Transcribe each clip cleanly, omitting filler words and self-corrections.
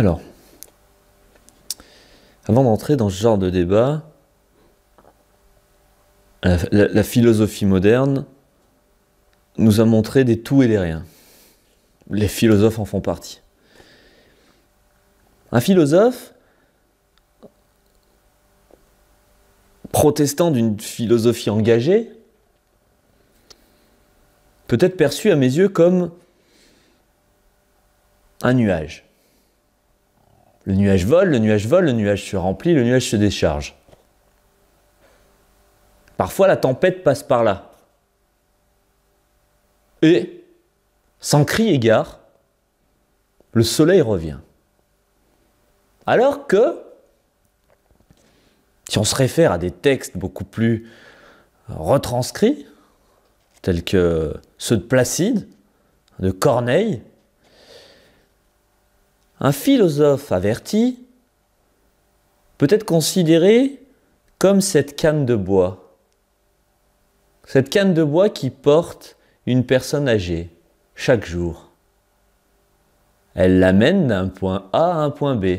Alors, avant d'entrer dans ce genre de débat, la philosophie moderne nous a montré des tout et des rien. Les philosophes en font partie. Un philosophe, protestant d'une philosophie engagée, peut être perçu à mes yeux comme un nuage. Le nuage vole, le nuage vole, le nuage se remplit, le nuage se décharge. Parfois, la tempête passe par là. Et, sans cri égard, le soleil revient. Alors que, si on se réfère à des textes beaucoup plus retranscrits, tels que ceux de Placide, de Corneille, un philosophe averti peut être considéré comme cette canne de bois. Cette canne de bois qui porte une personne âgée chaque jour. Elle l'amène d'un point A à un point B.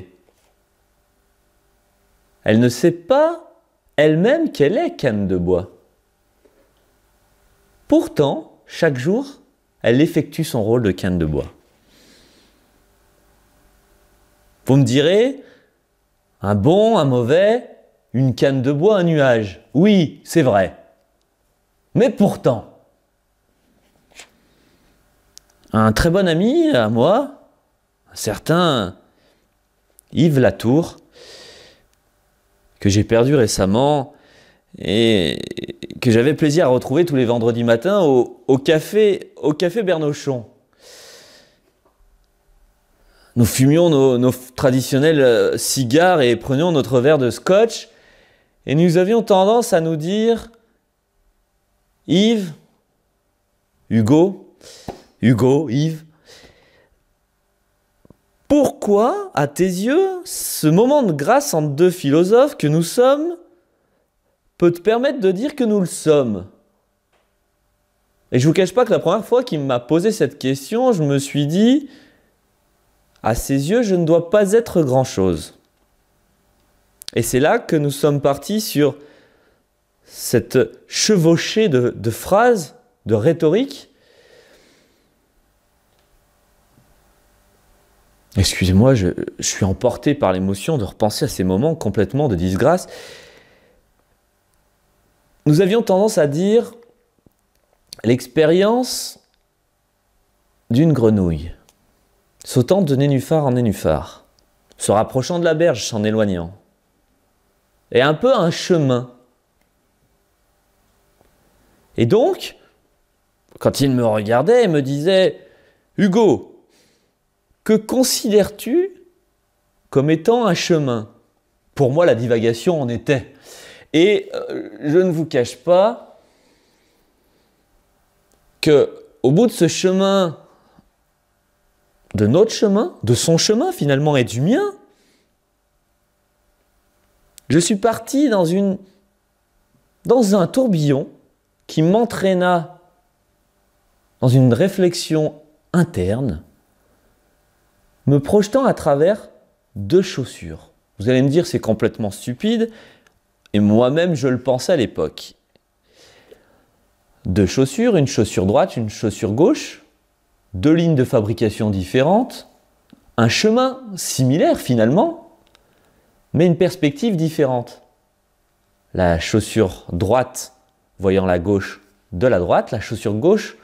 Elle ne sait pas elle-même qu'elle est canne de bois. Pourtant, chaque jour, elle effectue son rôle de canne de bois. Vous me direz, un bon, un mauvais, une canne de bois, un nuage. Oui, c'est vrai. Mais pourtant, un très bon ami à moi, un certain Yves Latour, que j'ai perdu récemment et que j'avais plaisir à retrouver tous les vendredis matins au café Bernochon. Nous fumions nos traditionnels cigares et prenions notre verre de scotch et nous avions tendance à nous dire « Yves, Yves, pourquoi, à tes yeux, ce moment de grâce entre deux philosophes que nous sommes peut te permettre de dire que nous le sommes ?» Et je ne vous cache pas que la première fois qu'il m'a posé cette question, je me suis dit « À ses yeux, je ne dois pas être grand-chose. » Et c'est là que nous sommes partis sur cette chevauchée de phrases, de rhétorique. Excusez-moi, je suis emporté par l'émotion de repenser à ces moments complètement de disgrâce. Nous avions tendance à dire l'expérience d'une grenouille, sautant de nénuphar en nénuphar, se rapprochant de la berge, s'en éloignant, et un peu un chemin. Et donc, quand il me regardait et me disait « Hugo, que considères-tu comme étant un chemin ?» Pour moi, la divagation en était. Et je ne vous cache pas qu'au bout de ce chemin, de notre chemin, de son chemin finalement et du mien, je suis parti dans un tourbillon qui m'entraîna dans une réflexion interne, me projetant à travers deux chaussures. Vous allez me dire c'est complètement stupide, et moi-même je le pensais à l'époque. Deux chaussures, une chaussure droite, une chaussure gauche, deux lignes de fabrication différentes, un chemin similaire finalement, mais une perspective différente. La chaussure droite voyant la gauche de la droite, la chaussure gauche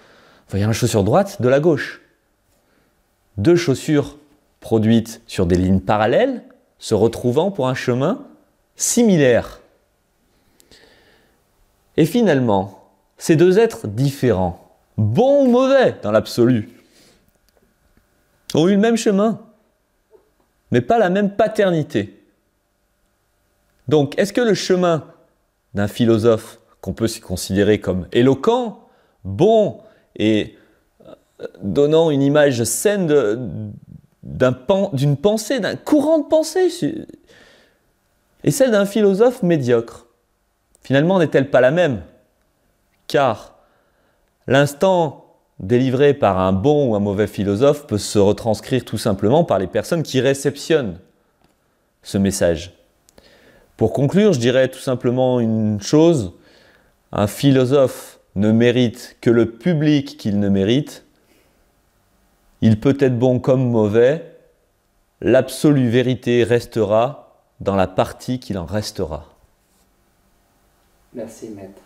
voyant la chaussure droite de la gauche. Deux chaussures produites sur des lignes parallèles, se retrouvant pour un chemin similaire. Et finalement, ces deux êtres différents, bons ou mauvais dans l'absolu, ont eu le même chemin, mais pas la même paternité. Donc, est-ce que le chemin d'un philosophe qu'on peut se considérer comme éloquent, bon et donnant une image saine d'une pensée, d'un courant de pensée, et celle d'un philosophe médiocre, finalement n'est-elle pas la même? Car l'instant délivré par un bon ou un mauvais philosophe peut se retranscrire tout simplement par les personnes qui réceptionnent ce message. Pour conclure, je dirais tout simplement une chose, un philosophe ne mérite que le public qu'il ne mérite. Il peut être bon comme mauvais, l'absolue vérité restera dans la partie qu'il en restera. Merci, maître.